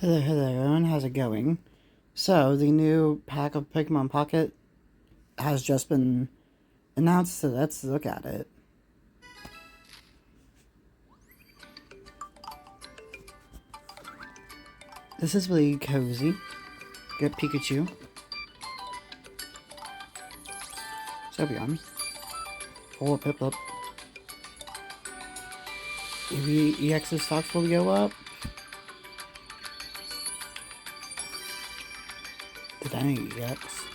Hello everyone, how's it going? So, the new pack of Pokemon Pocket has just been announced, so let's look at it. This is really cozy. Get Pikachu. Sylveon. Or Piplup. Eevee EX's stocks will go up. Did any EX?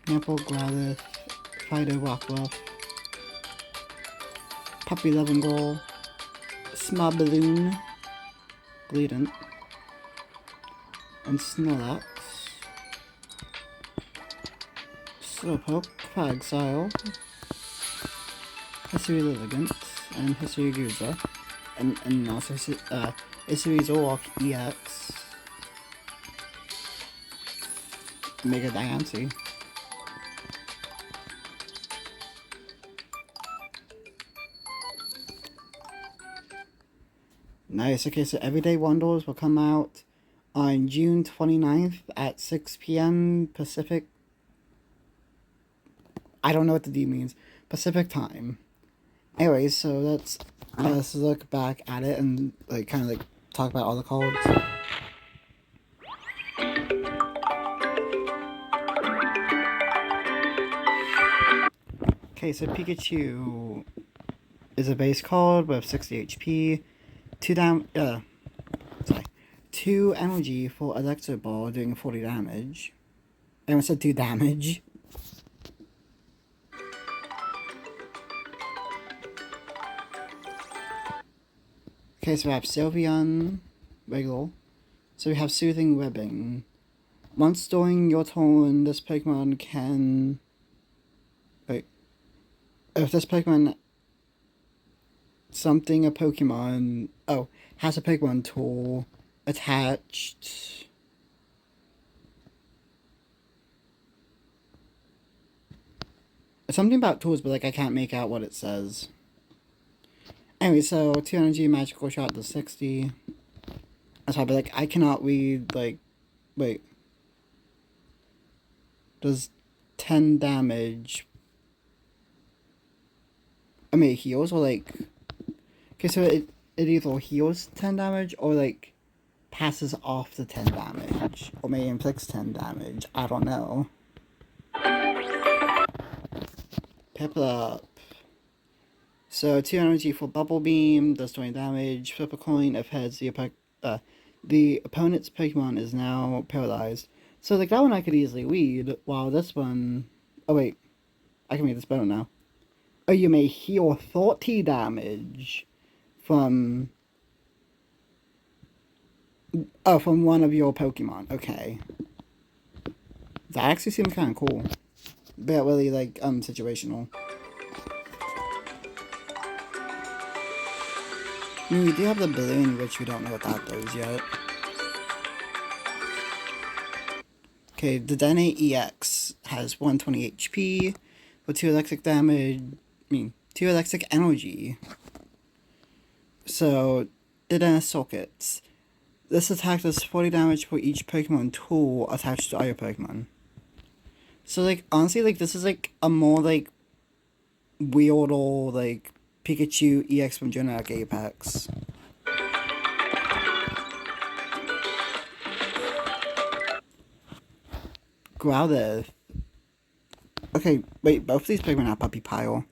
Apple, Growlithe, Fido, Rockruff, Puppy Love Goal, Smoballoon, Bleedent, and Snorlax, Slowpoke, Quagsire, Hisui Lilligant, and Hisui Guza, and also Hisui Zoroark EX, Mega Diancie. Nice. Okay, so Everyday Wonders will come out on June 29th at 6 p.m. Pacific. I don't know what the D means. Pacific time. Anyways, so let's look back at it and kind of talk about all the cards. Okay, so Pikachu is a base card with 60 HP, 2 energy for Electro Ball doing 40 damage. I almost said 2 damage. Okay, so we have Sylveon, regular. So we have Soothing Webbing. Once during your turn, this Pokemon can... Wait. If this Pokemon... has a Pokemon tool attached... Something about tools, but I can't make out what it says. Anyway, so 2 energy, magical shot to 60. That's why, but I cannot read, wait. Does 10 damage. I mean, it heals, or okay, so it either heals 10 damage, or passes off the 10 damage. Or maybe inflicts 10 damage. I don't know. Piplup. So 2 energy for Bubble Beam, does 20 damage. Flip a coin if heads, the opponent's Pokemon is now paralyzed. So that one I could easily read, while this one... Oh wait, I can read this better now. Oh, you may heal 30 damage from one of your Pokemon. Okay. That actually seems kind of cool. But really, situational. We do have the balloon, which we don't know what that does yet. Okay, the Dedenne EX has 120 HP for 2 electric damage. 2 electric energy. So, Dedenne Sockets. This attack does 40 damage for each Pokemon tool attached to other Pokemon. So, honestly, this is, a more, weirder, Pikachu EX from generic Apex. Growlithe. Okay, wait, both of these Pokemon have Puppy Pile.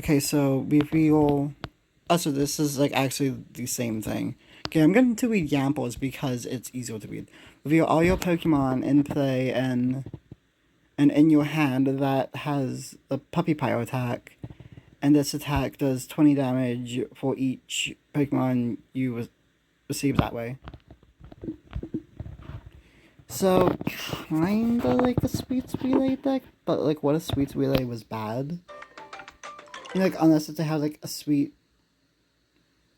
Okay, so reveal... Oh, so this is, actually the same thing. Okay, I'm going to read examples because it's easier to read. Reveal all your Pokemon in play and in your hand that has a Puppy Pile attack. And this attack does 20 damage for each Pokemon you receive that way. So, kinda like the Sweets Relay deck, but what if Sweets Relay was bad? Unless it has a Sweet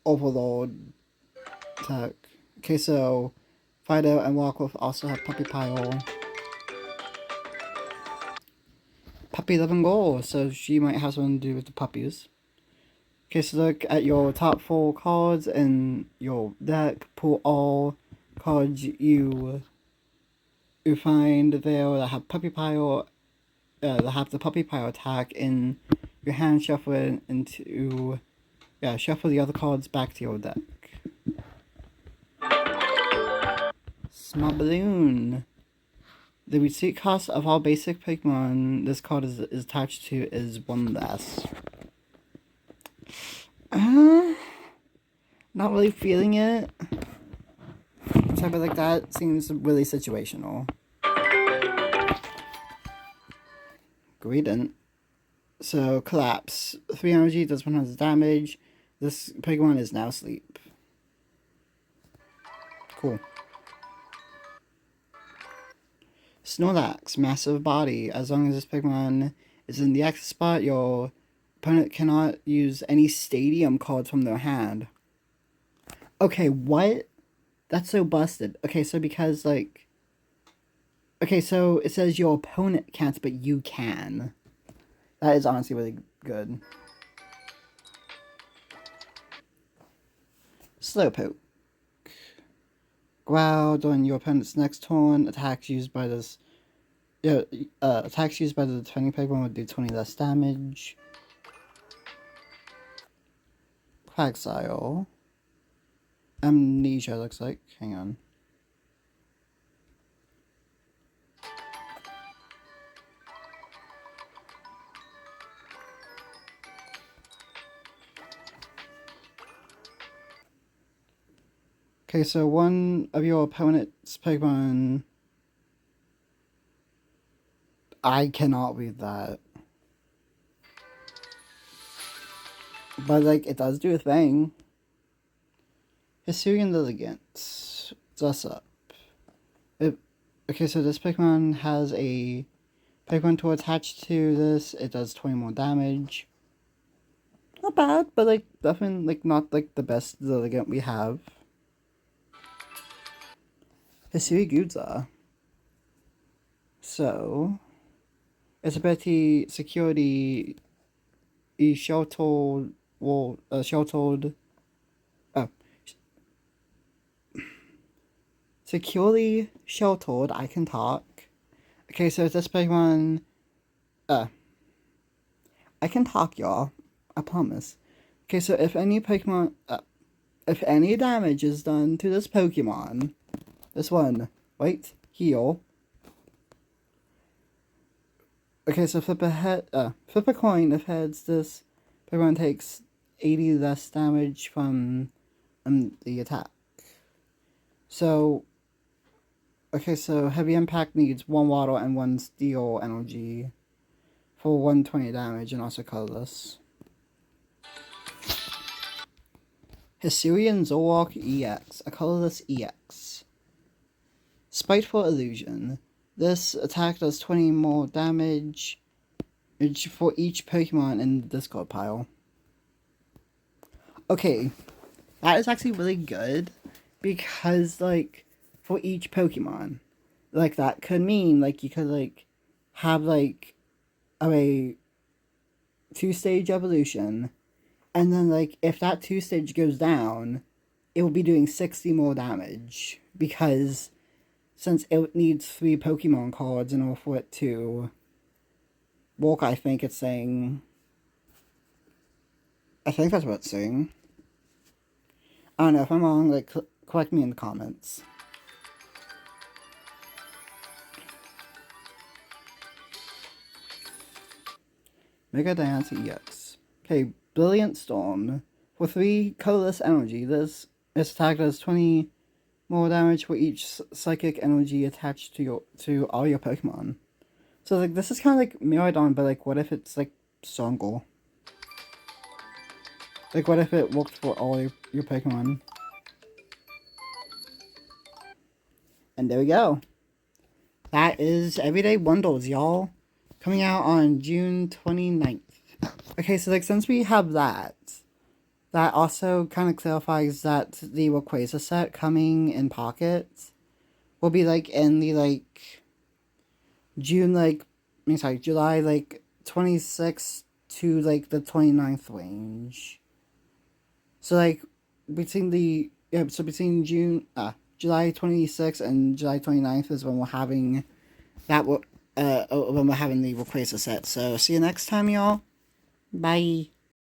Overload attack. Okay, so Fido and Rockruff also have Puppy Pile. Puppy Love Goal, so she might have something to do with the puppies. Okay, so look at your top 4 cards in your deck, pull all cards you find there that have Puppy Pile, that have the Puppy Pile attack in your hand, shuffle it into, shuffle the other cards back to your deck. Small Balloon. The receipt cost of all basic Pokemon this card is attached to is 1 less. Not really feeling it. Something like that seems really situational. Greedent. So, Collapse. 3 energy, does 100 damage. This Pokemon is now asleep. Cool. Snorlax. Massive body. As long as this Pokemon is in the active spot, your opponent cannot use any Stadium cards from their hand. Okay, what? That's so busted. Okay, so because, like... Okay, so it says your opponent can't, but you can. That is honestly really good. Slowpoke. Growl during your opponent's next turn. Attacks used by this... attacks used by the defending Pokemon would do 20 less damage. Quagsire. Amnesia looks like. Hang on. Okay, so one of your opponent's Pokemon... I cannot read that. But, like, it does do a thing. Hisuian Lilligant. Dress up. Okay, so this Pokemon has a Pokemon tool attached to this. It does 20 more damage. Not bad, but, like, definitely, like, not, like, the best Lilligant we have. Hisui Gudza. So, its ability, security, sheltered, securely sheltered, I can talk. Okay, so this Pokemon, I can talk, y'all. I promise. Okay, so if any Pokemon, if any damage is done to this Pokemon, this one, wait, heal. Okay, so flip a coin. If heads, this Pokemon takes 80 less damage from the attack. So, okay, so Heavy Impact needs 1 water and 1 steel energy for 120 damage, and also colorless. Hisuian Zoroark EX, a colorless EX. Spiteful Illusion. This attack does 20 more damage for each Pokemon in the discard pile. Okay, that is actually really good, because, like, for each Pokemon, like, that could mean, like, you could, like, have, like, a 2-stage evolution, and then, like, if that 2-stage goes down, it will be doing 60 more damage, because since it needs 3 Pokemon cards in order for it to work, I think it's saying. I think that's what it's saying. I don't know, if I'm wrong, like, correct me in the comments. Mega Diancie EX. Okay, Brilliant Storm. For 3 colorless energy, this attack does 20 more damage for each psychic energy attached to all your Pokemon. So, like, this is kind of like Miraidon, but, like, what if it's, like, stronger? Like, what if it worked for all your Pokemon? And there we go. That is Everyday Wonders, y'all. Coming out on June 29th. Okay, so, like, since we have that also kind of clarifies that the Rayquaza set coming in pockets will be, like, in the, like, July, like, 26th to, like, the 29th range. So like between July 26th and July 29th is when we're having when we're having the Rayquaza set. So see you next time, y'all. Bye.